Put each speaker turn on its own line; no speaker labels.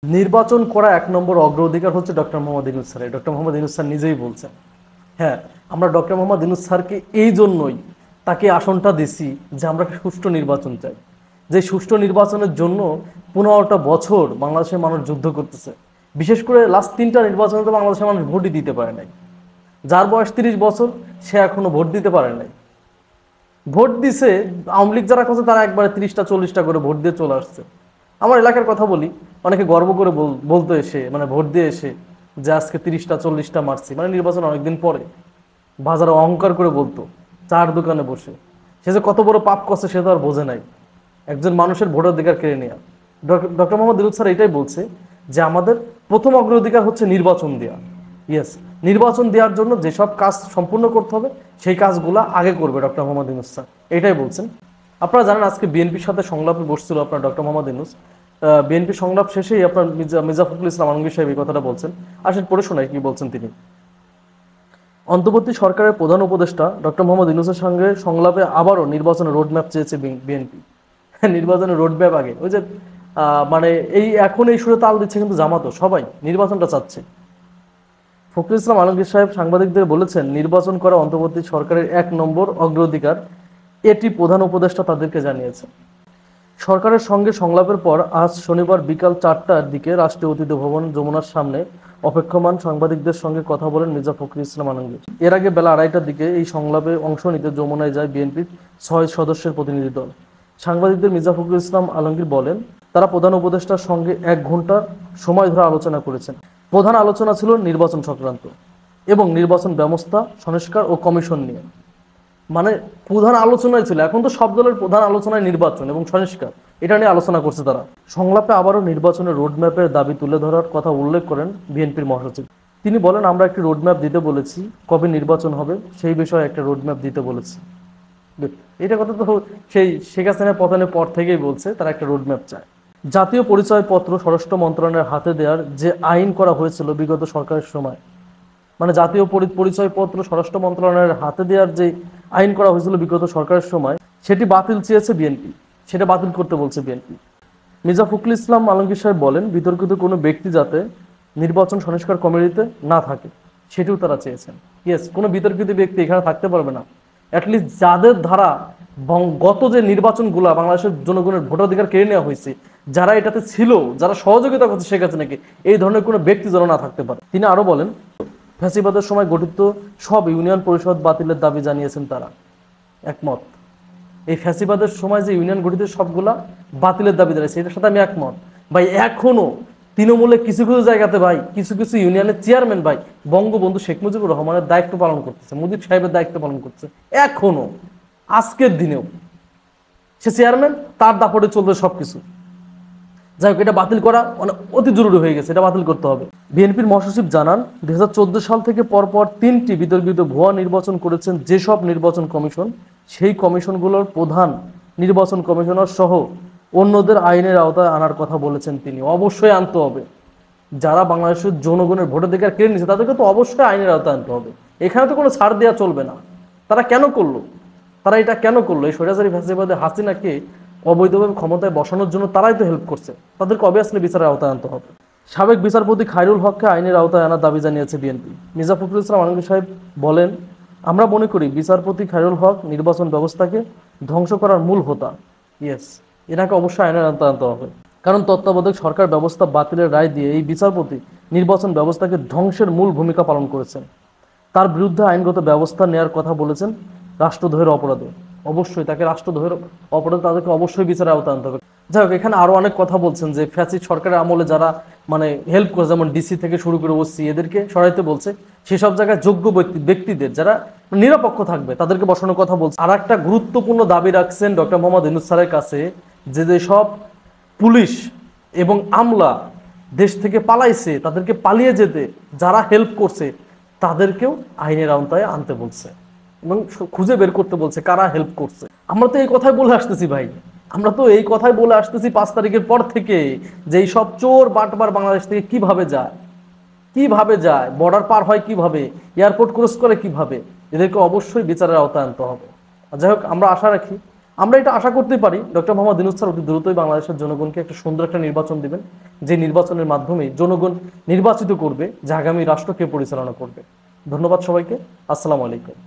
নির্বাচন করা এক নম্বর অগ্রাধিকার হচ্ছে ডক্টর মোহাম্মদ ইউনূস স্যারের। ডক্টর মোহাম্মদ ইউনূস স্যার নিজেই বলছেন। হ্যাঁ, আমরা ডক্টর মোহাম্মদ ইউনূস স্যারকে এই জন্যই তাকে আসনটা দিছি যে আমরা সুষ্ঠু নির্বাচন চাই। যে সুষ্ঠু নির্বাচনের জন্য 15টা বছর বাংলাদেশের মানুষ যুদ্ধ করতেছে। বিশেষ করে লাস্ট 3টা নির্বাচনে তো বাংলাদেশের মানুষ ভোটই দিতে পারে নাই। যার বয়স 30 বছর সে এখনো ভোট দিতে পারে নাই। ভোট দিছে আওয়ামী লীগ যারা করছে তারা একবারে 30টা 40টা করে ভোট দিয়ে চলে আসছে। আমার এলাকার কথা বলি, অনেকে গর্ব করে বলতো এসে, মানে ভোট দিয়ে এসে, যে আজকে 30টা 40টা মারছি, মানে নির্বাচন অনেকদিন পরে বাজারে অহংকার করে বলতো চার দোকানে বসে। সে যে কত বড় পাপ করছে সে তো আর বোঝে নাই, একজন মানুষের ভোটাধিকার কেড়ে নেওয়া। ডক্টর মোহাম্মদ ইউনূস স্যার এটাই বলছে যে আমাদের প্রথম অগ্রাধিকার হচ্ছে নির্বাচন দেওয়া। ইয়েস, নির্বাচন দেওয়ার জন্য যেসব কাজ সম্পূর্ণ করতে হবে সেই কাজগুলো আগে করবে ডক্টর মোহাম্মদ ইউনূস স্যার, এটাই বলছেন। আপনারা জানেন আজকে বিএনপির সাথে সংলাপে বসছিল আপনার ডক্টর মোহাম্মদ ইউনূস। বিএনপি সংলাপ শেষেই আপনার মির্জা ফখরুল ইসলাম আলমগীর সাহেব এই কথাটা বলছেন। আসেন পড়ে শোনায় কি বলছেন তিনি। অন্তর্বর্তী সরকারের প্রধান উপদেষ্টা ডক্টর মোহাম্মদ ইউনূসের সঙ্গে সংলাপে আবারও নির্বাচনের রোডম্যাপ চেয়েছে বিএনপি। নির্বাচনের রোডম্যাপ আগে ওই যে মানে এখন এই সুরে তাল দিচ্ছে কিন্তু জামাতও সবাই নির্বাচনটা চাচ্ছে। ফখরুল ইসলাম আলমগীর সাহেব সাংবাদিকদের বলেছেন, নির্বাচন করা অন্তর্বর্তী সরকারের 1 নম্বর অগ্রাধিকার, এটি প্রধান উপদেষ্টা তাদেরকে জানিয়েছে। সরকারের সঙ্গে সংলাপের পর আজ শনিবার বিকাল 4টার দিকে রাষ্ট্রীয় অতিথি ভবন যমুনার সামনে অপেক্ষমান সাংবাদিকদের সঙ্গে কথা বলেন মির্জা ফখরুল ইসলাম আলমগীর। এর আগে বেলা 2:30টার দিকে এই সংলাপে অংশ নিতে যমুনায় যায় বিএনপির 6 সদস্যের প্রতিনিধি দল। সাংবাদিকদের মির্জা ফখরুল ইসলাম আলমগীর বলেন, তারা প্রধান উপদেষ্টার সঙ্গে 1 ঘন্টার সময় ধরে আলোচনা করেছেন। প্রধান আলোচনা ছিল নির্বাচন সংক্রান্ত এবং নির্বাচন ব্যবস্থা সংস্কার ও কমিশন নিয়ে। মানে প্রধান আলোচনায় ছিল, এখন তো সব দলের প্রধান আলোচনায় নির্বাচন এবং সংস্কার, এটা নিয়ে আলোচনা করছে তারা। সংলাপে আবারও নির্বাচনের রোডম্যাপের দাবি তুলে ধরার কথা উল্লেখ করেন বিএনপির মহাসচিব। তিনি বলেন, আমরা একটি রোডম্যাপ দিতে বলেছি, কবে নির্বাচন হবে সেই বিষয়ে একটা রোডম্যাপ দিতে বলেছি। এটা কথা তো সেই শেখ হাসিনার পতনের পর থেকেই বলছে তারা একটা রোডম্যাপ চায়। জাতীয় পরিচয়পত্র স্বরাষ্ট্র মন্ত্রণালয়ের হাতে দেওয়ার যে আইন করা হয়েছিল বিগত সরকারের সময়, মানে জাতীয় পরিচয়পত্র স্বরাষ্ট্র মন্ত্রণালয়ের হাতে দেওয়ার যে আইন করা হয়েছিল বিগত সরকারের সময়, সেটি বাতিল চেয়েছে বিএনপি, সেটা বাতিল করতে বলছে বিএনপি। মির্জা ফখরুল ইসলাম আলমগীর সাহেব বলেন, বিতর্কিত কোনো ব্যক্তি যাতে নির্বাচন সংস্কার কমিটিতে না থাকে সেটিও তারা চেয়েছেন। ইয়েস, কোনো বিতর্কিত ব্যক্তি এখানে থাকতে পারবে না। অ্যাটলিস্ট যাদের ধারা গত যে নির্বাচনগুলো বাংলাদেশের জনগণের ভোটাধিকার কেড়ে নেওয়া হয়েছে, যারা এটাতে ছিল, যারা সহযোগিতা করছে শেখ হাসিনাকে, এই ধরনের কোনো ব্যক্তি যেন না থাকতে পারে। তিনি আরো বলেন, ফ্যাসিবাদের সময় গঠিত সব ইউনিয়ন পরিষদ বাতিলের দাবি জানিয়েছেন তারা, একমত। এই ফ্যাসিবাদের সময় যে ইউনিয়ন গঠিত সবগুলা বাতিলের দাবি জানিয়েছে, এটার সাথে আমি একমত ভাই। এখনো তৃণমূলে কিছু কিছু জায়গাতে ভাই কিছু কিছু ইউনিয়নের চেয়ারম্যান ভাই বঙ্গবন্ধু শেখ মুজিবুর রহমানের দায়িত্ব পালন করতেছে, মুজিব সাহেবের দায়িত্ব পালন করছে এখনো, আজকের দিনেও সে চেয়ারম্যান, তার দাপটে চলবে সবকিছু। যাই হোক, এটা বাতিল করা অতি জরুরি হয়ে গেছে, এটা বাতিল করতে হবে। বিএনপির মহাসচিব জানান, 2014 সাল থেকে পরপর 3টি বিতর্কিত ভুয়া নির্বাচন করেছেন যেসব নির্বাচন কমিশন, সেই কমিশনগুলোর প্রধান নির্বাচন কমিশনার সহ অন্যদের আইনের আওতায় আনার কথা বলেছেন তিনি। অবশ্যই আনতে হবে, যারা বাংলাদেশের জনগণের ভোটাধিকার কেড়ে নিচ্ছে তাদেরকে তো অবশ্যই আইনের আওতায় আনতে হবে। এখানে তো কোনো ছাড় দেওয়া চলবে না। তারা কেন করলো, তারা এটা কেন করলো? এই স্বৈরাচারী ফ্যাসিবাদী হাসিনাকে অবৈধভাবে ক্ষমতায় বসানোর জন্য তারাই তো হেল্প করছে, তাদেরকে অবভিয়াসলি বিচারের আওতায় আনতে হবে। সাবেক বিচারপতি খায়রুল হককে আইনের আওতায় আনার দাবি জানিয়েছে বিএনপি। মির্জা ফখরুল ইসলাম আলমগীর সাহেব বলেন, আমরা মনে করি বিচারপতি খায়রুল হক নির্বাচন ব্যবস্থাকে ধ্বংস করার মূল হোতা। ইয়েস, এনাকে অবশ্যই আইনের আওতায় আনতে হবে, কারণ তত্ত্বাবধায়ক সরকার ব্যবস্থা বাতিলের রায় দিয়ে এই বিচারপতি নির্বাচন ব্যবস্থাকে ধ্বংসের মূল ভূমিকা পালন করেছেন। তার বিরুদ্ধে আইনগত ব্যবস্থা নেওয়ার কথা বলেছেন। রাষ্ট্রদ্রোহের অপরাধে অবশ্যই তাকে রাষ্ট্রদ্রোহের অপরাধে তাদেরকে অবশ্যই বিচারের আওতায় আনতে হবে। যাই হোক, এখানে আরো অনেক কথা বলছেন যে ফ্যাসিস্ট সরকারের আমলে যারা মানে হেল্প করে, যেমন ডিসি থেকে শুরু করে ওসি, এদেরকে সরাইতে বলছে। সেসব জায়গায় যোগ্য ব্যক্তিদের যারা নিরপেক্ষ থাকবে তাদেরকে বসানোর কথা বলছে। আর একটা গুরুত্বপূর্ণ দাবি রাখছেন ডক্টর মোহাম্মদ ইউনূস স্যারের কাছে, যেসব পুলিশ এবং আমলা দেশ থেকে পালাইছে, তাদেরকে পালিয়ে যেতে যারা হেল্প করছে তাদেরকেও আইনের আওতায় আনতে বলছে এবং খুঁজে বের করতে বলছে কারা হেল্প করছে। আমরা তো এই কথাই বলে আসতেছি ভাই, আমরা তো এই কথাই বলে আসতেছি 5 তারিখের পর থেকে, যে এই সব চোর বাটবার বাংলাদেশ থেকে কিভাবে যায়, বর্ডার পার হয় কিভাবে, এয়ারপোর্ট ক্রস করে কিভাবে, এদেরকে অবশ্যই বিচারের আওতায় আনতে হবে। যাই হোক, আমরা আশা রাখি আমরা এটা আশা করতে পারি ডক্টর মোহাম্মদ ইউনূস স্যার অতি দ্রুতই বাংলাদেশের জনগণকে একটা সুন্দর একটা নির্বাচন দিবেন, যে নির্বাচনের মাধ্যমে জনগণ নির্বাচিত করবে যে আগামী রাষ্ট্রকে পরিচালনা করবে। ধন্যবাদ সবাইকে। আসসালামু আলাইকুম।